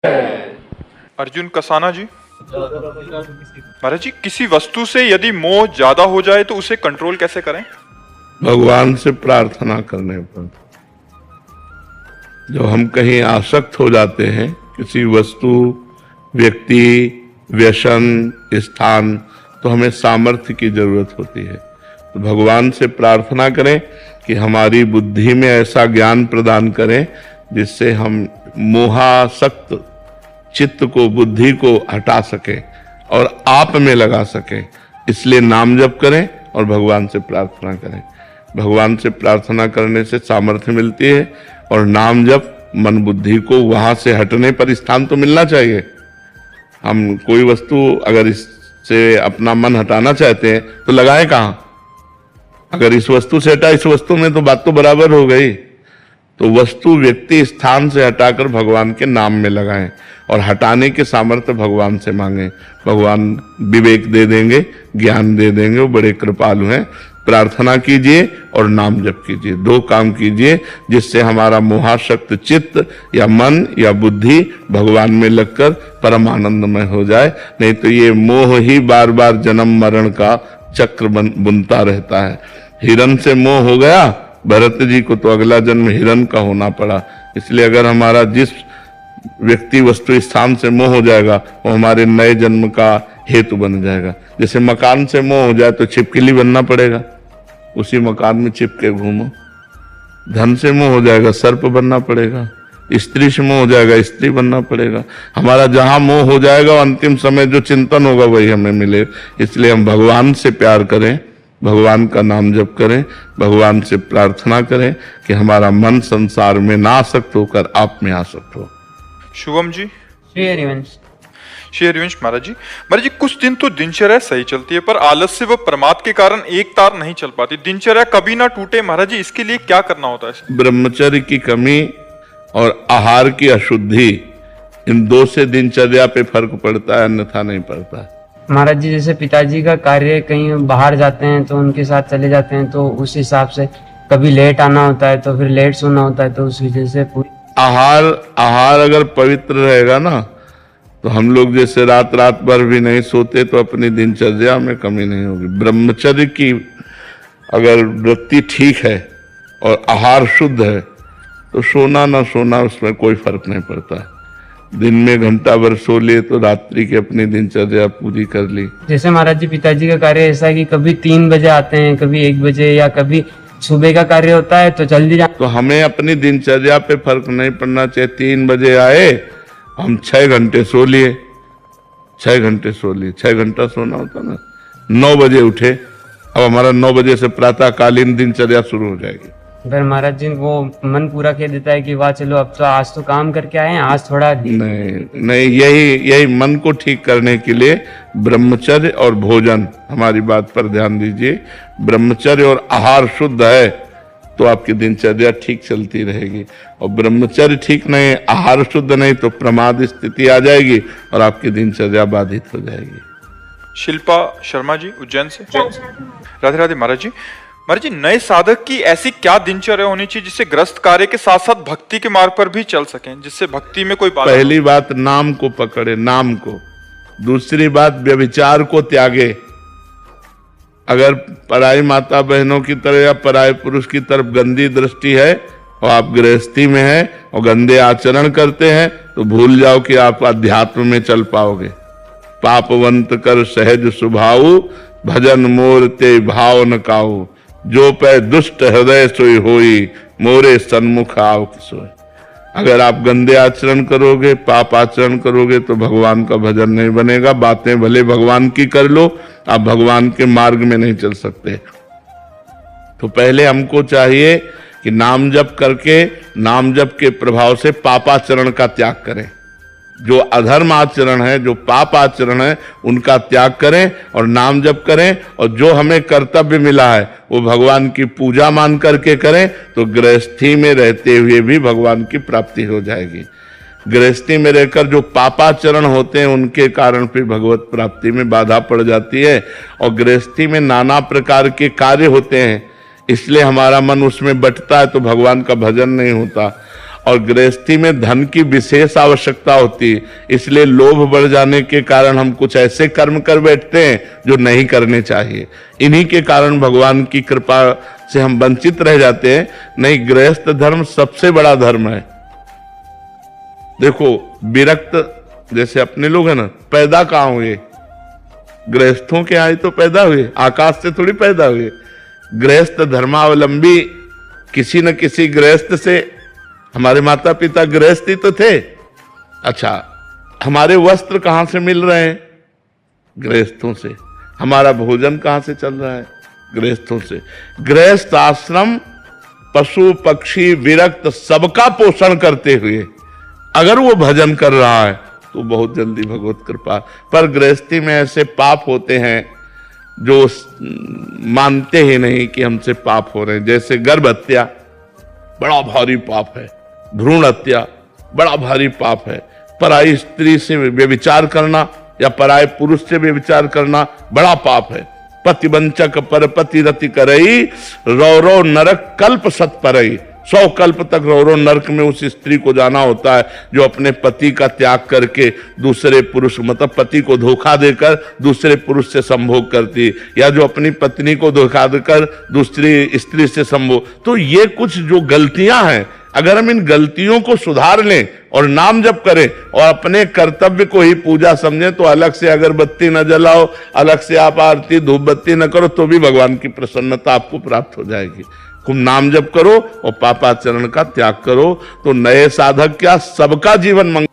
अर्जुन कसाना जी। महाराज जी, किसी वस्तु से यदि मोह ज्यादा हो जाए तो उसे कंट्रोल कैसे करें? भगवान से प्रार्थना करने पर। जब हम कहीं आसक्त हो जाते हैं किसी वस्तु, व्यक्ति, व्यसन, स्थान, तो हमें सामर्थ्य की जरूरत होती है। तो भगवान से प्रार्थना करें कि हमारी बुद्धि में ऐसा ज्ञान प्रदान करें जिससे हम मोहासक्त चित्त को, बुद्धि को हटा सके और आप में लगा सके। इसलिए नाम जप करें और भगवान से प्रार्थना करें। भगवान से प्रार्थना करने से सामर्थ्य मिलती है और नाम जप मन बुद्धि को वहां से हटने पर स्थान तो मिलना चाहिए। हम कोई वस्तु अगर इससे अपना मन हटाना चाहते हैं तो लगाएं कहां? अगर इस वस्तु से हटा, इस वस्तु में तो बात तो बराबर हो गई। तो वस्तु, व्यक्ति, स्थान से हटाकर भगवान के नाम में लगाएं और हटाने के सामर्थ्य भगवान से मांगें। भगवान विवेक दे देंगे, ज्ञान दे देंगे, वो बड़े कृपालु हैं। प्रार्थना कीजिए और नाम जप कीजिए, दो काम कीजिए जिससे हमारा मोहाशक्त चित्त या मन या बुद्धि भगवान में लगकर परम आनंदमय हो जाए। नहीं तो ये मोह ही बार बार जन्म मरण का चक्र बुनता रहता है। हिरण से मोह हो गया, भरत जी को तो अगला जन्म हिरण का होना पड़ा। इसलिए अगर हमारा जिस व्यक्ति, वस्तु, स्थान से मोह हो जाएगा वो हमारे नए जन्म का हेतु बन जाएगा। जैसे मकान से मोह हो जाए तो छिपकली बनना पड़ेगा, उसी मकान में चिपके घूमो। धन से मोह हो जाएगा, सर्प बनना पड़ेगा। स्त्री से मोह हो जाएगा, स्त्री बनना पड़ेगा। हमारा जहां मोह हो जाएगा अंतिम समय जो चिंतन होगा वही हमें मिले। इसलिए हम भगवान से प्यार करें, भगवान का नाम जप करें, भगवान से प्रार्थना करें कि हमारा मन संसार में ना आसक्त होकर आप में आसक्त हो। शुभम जी। श्री हरिवंश। श्री हरिवंश महाराज जी, कुछ दिन तो दिनचर्या सही चलती है पर आलस्य व प्रमाद के कारण एक तार नहीं चल पाती। दिनचर्या कभी ना टूटे महाराज जी, इसके लिए क्या करना होता है? ब्रह्मचर्य की कमी और आहार की अशुद्धि, इन दो से दिनचर्या पे फर्क पड़ता है, अन्यथा नहीं पड़ता। महाराज जी, जैसे पिताजी का कार्य कहीं बाहर जाते हैं तो उनके साथ चले जाते हैं, तो उस हिसाब से कभी लेट आना होता है तो फिर लेट सोना होता है, तो उस वजह से पूरी आहार अगर पवित्र रहेगा ना तो हम लोग जैसे रात भर भी नहीं सोते तो अपनी दिनचर्या में कमी नहीं होगी। ब्रह्मचर्य की अगर वृत्ति ठीक है और आहार शुद्ध है तो सोना ना सोना उसमें कोई फर्क नहीं पड़ता। दिन में घंटा भर सो लिए तो रात्रि की अपनी दिनचर्या पूरी कर ली। जैसे महाराज जी, पिताजी का कार्य ऐसा है कि कभी 3 बजे आते हैं, कभी 1 बजे, या कभी सुबह का कार्य होता है तो जल्दी तो हमें अपनी दिनचर्या पे फर्क नहीं पड़ना चाहिए। 3 बजे आए, हम 6 घंटे सो लिए, 6 घंटे सो लिए, 6 घंटा सोना होता ना। 9 बजे उठे, अब हमारा 9 बजे से प्रातःकालीन दिनचर्या शुरू हो जाएगी। फिर महाराज जी वो मन पूरा कह देता है कि वाह चलो अब तो आज तो काम करके आए हैं, आज थोड़ा नहीं, यही मन को ठीक करने के लिए ब्रह्मचर्य और भोजन, हमारी बात पर ध्यान दीजिए। ब्रह्मचर्य और आहार शुद्ध है तो आपकी दिनचर्या ठीक चलती रहेगी, और ब्रह्मचर्य ठीक नहीं, आहार शुद्ध नहीं तो प्रमाद स्थिति आ जाएगी और आपकी दिनचर्या बाधित हो जाएगी। शिल्पा शर्मा जी, उज्जैन से। राधे राधे महाराज जी। महाराज जी, नए साधक की ऐसी क्या दिनचर्या होनी चाहिए जिससे ग्रस्त कार्य के साथ साथ भक्ति के मार्ग पर भी चल सकें, जिससे भक्ति में कोई बाधा? पहली बात नाम को पकड़े, नाम को। दूसरी बात व्यभिचार को त्यागे। अगर पराई माता बहनों की तरह या पराये पुरुष की तरफ गंदी दृष्टि है और आप गृहस्थी में हैं और गंदे आचरण करते हैं तो भूल जाओ कि आप अध्यात्म में चल पाओगे। पापवंत कर सहज सुभाऊ, भजन मोर ते भाव न काऊ। जो पै दुष्ट हृदय सोई होई, मोरे सन्मुख आव किसोई। अगर आप गंदे आचरण करोगे, पाप आचरण करोगे तो भगवान का भजन नहीं बनेगा। बातें भले भगवान की कर लो, आप भगवान के मार्ग में नहीं चल सकते। तो पहले हमको चाहिए कि नाम जप करके, नाम जप के प्रभाव से पापाचरण का त्याग करें। जो अधर्म आचरण है, जो पाप आचरण है, उनका त्याग करें और नाम जप करें। और जो हमें कर्तव्य मिला है वो भगवान की पूजा मान करके करें तो गृहस्थी में रहते हुए भी भगवान की प्राप्ति हो जाएगी। गृहस्थी में रहकर जो पापाचरण होते हैं उनके कारण फिर भगवत प्राप्ति में बाधा पड़ जाती है। और गृहस्थी में नाना प्रकार के कार्य होते हैं, इसलिए हमारा मन उसमें बटता है तो भगवान का भजन नहीं होता। और गृहस्थी में धन की विशेष आवश्यकता होती है, इसलिए लोभ बढ़ जाने के कारण हम कुछ ऐसे कर्म कर बैठते हैं जो नहीं करने चाहिए। इन्हीं के कारण भगवान की कृपा से हम वंचित रह जाते हैं। नहीं, गृहस्थ धर्म सबसे बड़ा धर्म है। देखो, विरक्त जैसे अपने लोग हैं ना, पैदा कहां हुए? गृहस्थों के आए तो पैदा हुए, आकाश से थोड़ी पैदा हुए। गृहस्थ धर्मावलंबी किसी न किसी गृहस्थ से, हमारे माता पिता गृहस्थी तो थे। अच्छा, हमारे वस्त्र कहां से मिल रहे हैं? गृहस्थों से। हमारा भोजन कहां से चल रहा है? गृहस्थों से। गृहस्थ आश्रम पशु पक्षी विरक्त सबका पोषण करते हुए अगर वो भजन कर रहा है तो बहुत जल्दी भगवत कृपा। पर गृहस्थी में ऐसे पाप होते हैं जो मानते ही नहीं कि हमसे पाप हो रहे हैं। जैसे गर्भ हत्या बड़ा भारी पाप है, भ्रूण हत्या बड़ा भारी पाप है, पराई स्त्री से व्यभिचार करना या पराये पुरुष से व्यभिचार करना बड़ा पाप है। पतिवंचक पर पति रति करई, रौ रौ नरक कल्प सत परई। 100 कल्प तक रो नरक में उस स्त्री को जाना होता है जो अपने पति का त्याग करके दूसरे पुरुष, मतलब पति को धोखा देकर दूसरे पुरुष से संभोग करती, या जो अपनी पत्नी को धोखा देकर दूसरी स्त्री से संभोग। तो ये कुछ जो गलतियां हैं, अगर हम इन गलतियों को सुधार लें और नाम जप करें और अपने कर्तव्य को ही पूजा समझें, तो अलग से अगरबत्ती न जलाओ, अलग से आप आरती धूप बत्ती न करो, तो भी भगवान की प्रसन्नता आपको प्राप्त हो जाएगी। खूब नाम जप करो और पापाचरण का त्याग करो, तो नए साधक क्या, सबका जीवन मंगल